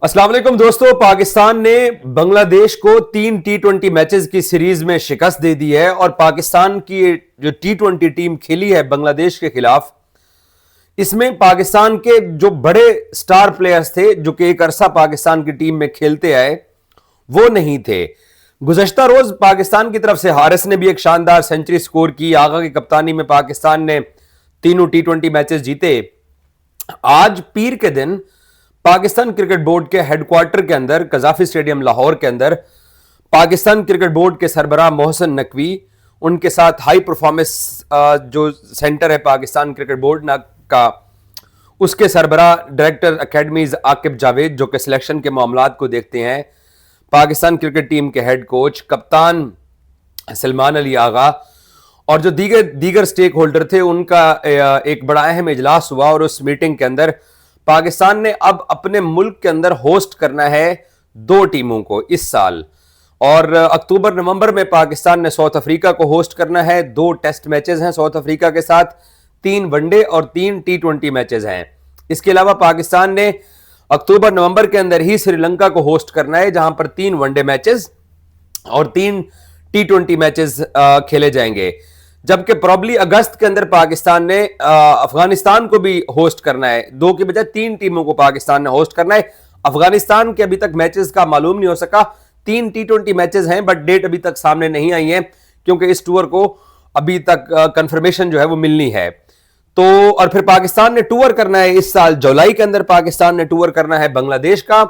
अस्सलाम वालेकुम दोस्तों, पाकिस्तान ने बांग्लादेश को 3 T20 मैचेस की सीरीज में शिकस्त दे दी है और पाकिस्तान की जो T20 टीम खेली है बांग्लादेश के खिलाफ, इसमें पाकिस्तान के जो बड़े स्टार प्लेयर्स थे जो कि एक अरसा पाकिस्तान की टीम में खेलते आए, वो नहीं थे। गुज़श्ता रोज पाकिस्तान की तरफ से हारिस ने भी एक शानदार सेंचुरी स्कोर की। आगा की कप्तानी में पाकिस्तान ने तीनों T20 मैचेस जीते। आज पीर के दिन पाकिस्तान क्रिकेट बोर्ड के हेडक्वार्टर के अंदर, कजाफी स्टेडियम लाहौर के अंदर, पाकिस्तान क्रिकेट बोर्ड के सरबराह मोहसिन नकवी, उनके साथ हाई परफॉर्मेंस जो सेंटर है पाकिस्तान क्रिकेट बोर्ड का, उसके सरबराह डायरेक्टर अकेडमीज आकिब जावेद, जो कि सिलेक्शन के मामलात को देखते हैं, पाकिस्तान क्रिकेट टीम के हेड कोच कप्तान सलमान अली आगा और जो दीगर स्टेक होल्डर थे, उनका एक बड़ा अहम इजलास हुआ। और उस मीटिंग के अंदर पाकिस्तान ने अब अपने मुल्क के अंदर होस्ट करना है 2 टीमों को इस साल, और अक्टूबर नवंबर में पाकिस्तान ने साउथ अफ्रीका को होस्ट करना है। 2 टेस्ट मैचेस हैं साउथ अफ्रीका के साथ, 3 वनडे और 3 T20 मैचेस हैं। इसके अलावा पाकिस्तान ने अक्टूबर नवंबर के अंदर ही श्रीलंका को होस्ट करना है, जहां पर 3 वनडे मैचेस और 3 T20 मैचेस खेले जाएंगे। जबकि प्रॉब्ली अगस्त के अंदर पाकिस्तान ने अफगानिस्तान को भी होस्ट करना है। 2 के बजाय 3 टीमों को पाकिस्तान ने होस्ट करना है। अफगानिस्तान के अभी तक मैचेस का मालूम नहीं हो सका। 3 T20 मैचेस हैं, बट डेट अभी तक सामने नहीं आई है, क्योंकि इस टूर को अभी तक कंफर्मेशन जो है वो मिलनी है। तो और फिर पाकिस्तान ने टूर करना है इस साल जुलाई के अंदर, पाकिस्तान ने टूर करना है बांग्लादेश का,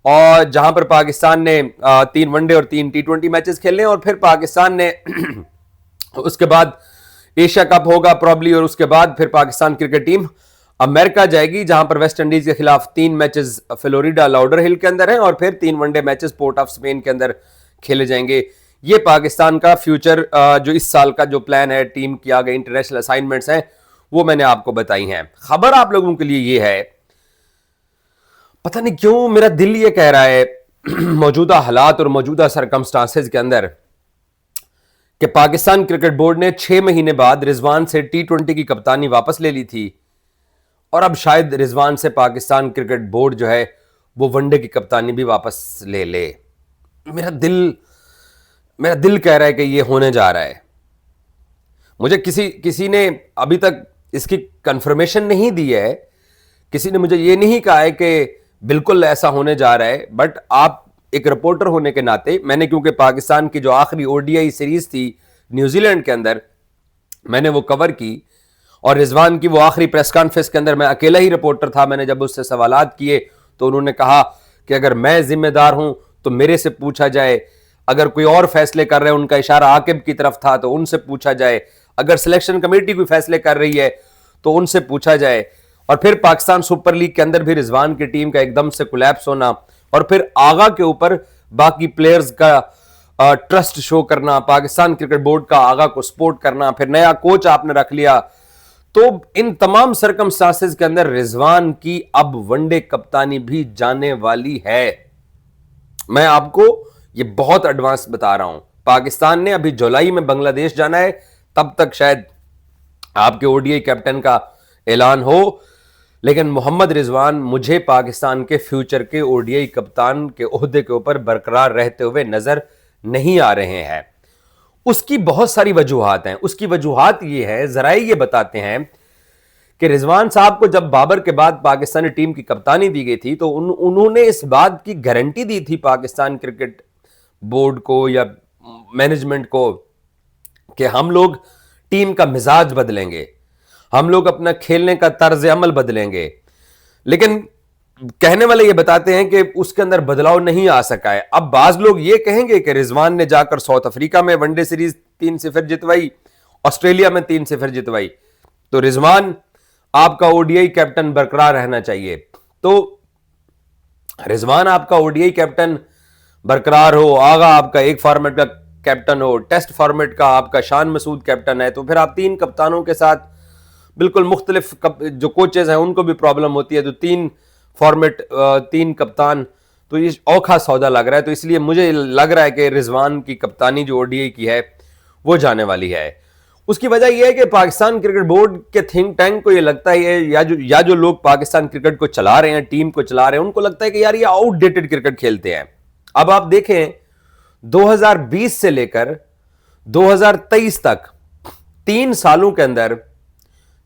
और जहां पर पाकिस्तान ने 3 वनडे और 3 T20 मैचेस खेलने। और फिर पाकिस्तान ने उसके बाद एशिया कप होगा प्रॉब्ली, और उसके बाद फिर पाकिस्तान क्रिकेट टीम अमेरिका जाएगी, जहां पर वेस्ट इंडीज के खिलाफ 3 मैचेस फ्लोरिडा लाउडर हिल के अंदर हैं, और फिर 3 one day matches port of Spain के अंदर खेले जाएंगे। ये पाकिस्तान का फ्यूचर जो इस साल का जो प्लान है, टीम की आगे इंटरनेशनल असाइनमेंट्स हैं, वो मैंने आपको बताई हैं। खबर आप लोगों के लिए ये है, पता नहीं क्यों मेरा दिल ये कह रहा है मौजूदा हालात और मौजूदा सरकमस्टांसेस के अंदर कि पाकिस्तान क्रिकेट बोर्ड ने 6 महीने बाद रिजवान से T20 की कप्तानी वापस ले ली थी, और अब शायद रिजवान से पाकिस्तान क्रिकेट बोर्ड जो है वो वनडे की कप्तानी भी वापस ले ले। मेरा दिल कह रहा है कि ये होने जा रहा है। मुझे किसी ने अभी तक इसकी कंफर्मेशन नहीं दी है, किसी ने मुझे ये नहीं कहा है कि बिल्कुल ऐसा होने जा रहा है, बट आप एक रिपोर्टर होने के नाते, मैंने क्योंकि पाकिस्तान की जो आखिरी ODI सीरीज थी न्यूजीलैंड के अंदर, मैंने वो कवर की, और रिजवान की वो आखिरी प्रेस कॉन्फ्रेंस के अंदर मैं अकेला ही रिपोर्टर था। मैंने जब उससे सवालात किए तो उन्होंने कहा कि अगर मैं जिम्मेदार हूं तो मेरे से पूछा जाए, अगर कोई और फैसले कर रहे हैं, उनका इशारा आकिब की तरफ था, तो उनसे पूछा जाए, अगर सिलेक्शन कमेटी कोई फैसले कर रही है तो उनसे पूछा जाए। और फिर पाकिस्तान सुपर लीग के अंदर भी रिजवान की टीम का एकदम से कोलैप्स होना, और फिर आगा के ऊपर बाकी प्लेयर्स का ट्रस्ट शो करना, पाकिस्तान क्रिकेट बोर्ड का आगा को सपोर्ट करना, फिर नया कोच आपने रख लिया, तो इन तमाम सरकमस्टांसेस के अंदर रिजवान की अब वनडे कप्तानी भी जाने वाली है। मैं आपको ये बहुत एडवांस बता रहा हूं। पाकिस्तान ने अभी जुलाई में बांग्लादेश जाना है, तब तक शायद आपके ODI कैप्टन का ऐलान हो, लेकिन मोहम्मद रिजवान मुझे पाकिस्तान के फ्यूचर के ODI कप्तान के ओहदे के ऊपर बरकरार रहते हुए नजर नहीं आ रहे हैं। उसकी बहुत सारी वजूहात हैं। उसकी वजूहात ये है, जराए ये बताते हैं कि रिजवान साहब को जब बाबर के बाद पाकिस्तानी टीम की कप्तानी दी गई थी, तो उन्होंने इस बात की गारंटी दी थी पाकिस्तान क्रिकेट बोर्ड को या मैनेजमेंट को कि हम लोग टीम का मिजाज बदलेंगे, हम लोग अपना खेलने का तर्ज अमल बदलेंगे। लेकिन कहने वाले ये बताते हैं कि उसके अंदर बदलाव नहीं आ सका है। अब बाज लोग ये कहेंगे कि रिजवान ने जाकर साउथ अफ्रीका में वनडे सीरीज 3-0 जितवाई, ऑस्ट्रेलिया में 3-0 जितवाई, तो रिजवान आपका ODI कैप्टन बरकरार रहना चाहिए। तो रिजवान आपका ODI कैप्टन बरकरार हो, आगा आपका एक फॉर्मेट का कैप्टन हो, टेस्ट फॉर्मेट का आपका शान मसूद कैप्टन है, तो फिर आप 3 कप्तानों के साथ बिल्कुल मुख्तलिफ जो कोचेज हैं उनको भी प्रॉब्लम होती है। तो 3 फॉर्मेट 3 कप्तान, तो ये औखा सौदा लग रहा है। तो इसलिए मुझे लग रहा है कि रिजवान की कप्तानी जो ODI की है वो जाने वाली है। उसकी वजह यह है कि पाकिस्तान क्रिकेट बोर्ड के थिंक टैंक को ये लगता है, या जो लोग पाकिस्तान क्रिकेट को चला रहे हैं, टीम को चला रहे हैं, उनको लगता है कि यार ये आउटडेटेड क्रिकेट खेलते हैं। अब आप देखें 2020 से लेकर 2023 तक 3 सालों के अंदर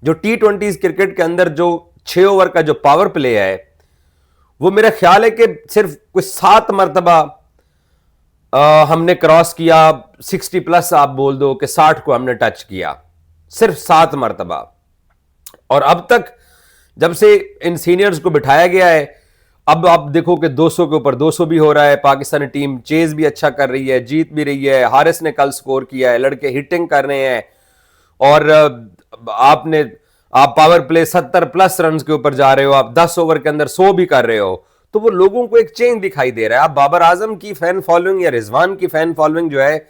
जो T20 क्रिकेट के अंदर जो 6 ओवर का जो पावर प्ले है, वो मेरा ख्याल है कि सिर्फ कुछ 7 मरतबा हमने क्रॉस किया, 60 प्लस आप बोल दो कि 60 को हमने टच किया, सिर्फ 7 मरतबा। और अब तक जब से इन सीनियर्स को बिठाया गया है, अब आप देखो कि 200 के ऊपर 200 भी हो रहा है, पाकिस्तानी टीम चेज भी अच्छा कर रही है, जीत भी रही है, हारिस ने कल स्कोर किया है, लड़के हिटिंग कर रहे हैं, और आप पावर प्ले 70 प्लस रन के ऊपर जा रहे हो, आप 10 ओवर के अंदर 100 भी कर रहे हो, तो वो लोगों को एक चेंज दिखाई दे रहा है। अब बाबर आजम की फैन फॉलोइंग या रिजवान की फैन फॉलोइंग जो है,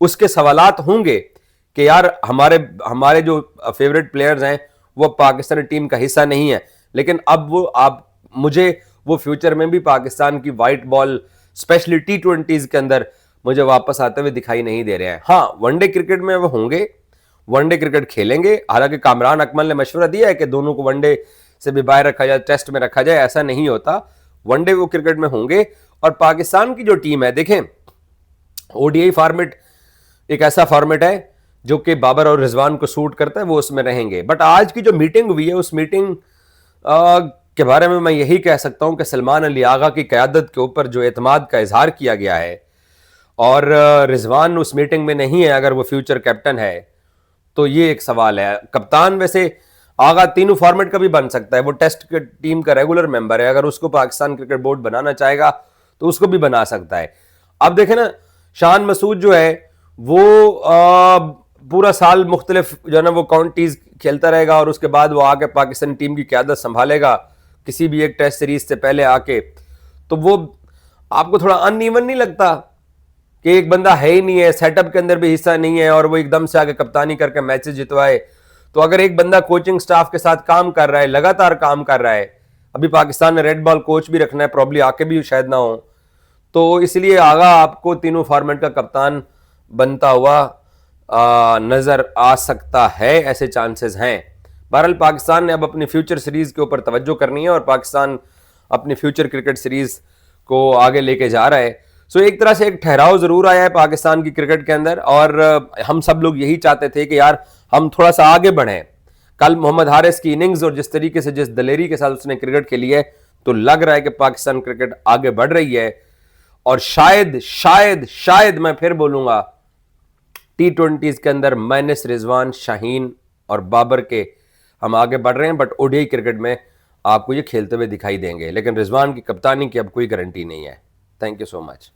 उसके सवालात होंगे कि यार हमारे जो फेवरेट प्लेयर्स हैं वो पाकिस्तानी टीम का हिस्सा नहीं है, लेकिन अब मुझे वो फ्यूचर में भी पाकिस्तान की वाइट बॉल स्पेशली T20s के अंदर मुझे वापस आते हुए दिखाई नहीं दे रहे हैं। हाँ, वनडे क्रिकेट में वो होंगे, वनडे क्रिकेट खेलेंगे, हालांकि कामरान अकमल ने मशवरा दिया है कि दोनों को वनडे से भी बाहर रखा जाए, टेस्ट में रखा जाए, ऐसा नहीं होता, वनडे वो क्रिकेट में होंगे। और पाकिस्तान की जो टीम है, देखें ODI फॉर्मेट एक ऐसा फॉर्मेट है जो कि बाबर और रिजवान को सूट करता है, वो उसमें रहेंगे। बट आज की जो मीटिंग हुई है, उस मीटिंग के बारे में मैं यही कह सकता हूं कि सलमान अली आगा की क़यादत के ऊपर जो एतमाद का इजहार किया गया है, और रिजवान उस मीटिंग में नहीं है, अगर वो फ्यूचर कैप्टन है तो ये एक सवाल है। कप्तान वैसे आगा तीनों फॉर्मेट का भी बन सकता है, वो टेस्ट की टीम का रेगुलर मेंबर है, अगर उसको पाकिस्तान क्रिकेट बोर्ड बनाना चाहेगा तो उसको भी बना सकता है। अब देखें ना, शान मसूद जो है वो पूरा साल मुख्तलिफ जो है ना वो काउंटीज खेलता रहेगा, और उसके बाद वो आके पाकिस्तान टीम की क़यादत संभालेगा किसी भी एक टेस्ट सीरीज से पहले आके, तो वो आपको थोड़ा अनइवन नहीं लगता कि एक बंदा है ही नहीं है, सेटअप के अंदर भी हिस्सा नहीं है, और वो एकदम से आके कप्तानी करके मैचेस जितवाए। तो अगर एक बंदा कोचिंग स्टाफ के साथ काम कर रहा है, लगातार काम कर रहा है, अभी पाकिस्तान ने रेड बॉल कोच भी रखना है, प्रॉब्ली आके भी शायद ना हो, तो इसलिए आगा आपको तीनों फॉर्मेट का कप्तान बनता हुआ नजर आ सकता है, ऐसे चांसेस हैं। बहरहाल पाकिस्तान ने अब अपनी फ्यूचर सीरीज के ऊपर तवज्जो करनी है, और पाकिस्तान अपनी फ्यूचर क्रिकेट सीरीज को आगे लेके जा रहा है। सो एक तरह से एक ठहराव जरूर आया है पाकिस्तान की क्रिकेट के अंदर, और हम सब लोग यही चाहते थे कि यार हम थोड़ा सा आगे बढ़ें। कल मोहम्मद हारिस की इनिंग्स और जिस तरीके से, जिस दलेरी के साथ उसने क्रिकेट खेली है, तो लग रहा है कि पाकिस्तान क्रिकेट आगे बढ़ रही है, और शायद शायद शायद मैं फिर बोलूंगा T20s के अंदर माइनस रिजवान, शाहीन और बाबर के हम आगे बढ़ रहे हैं, बट ODI क्रिकेट में आपको ये खेलते हुए दिखाई देंगे, लेकिन रिजवान की कप्तानी की अब कोई गारंटी नहीं है। Thank you so much.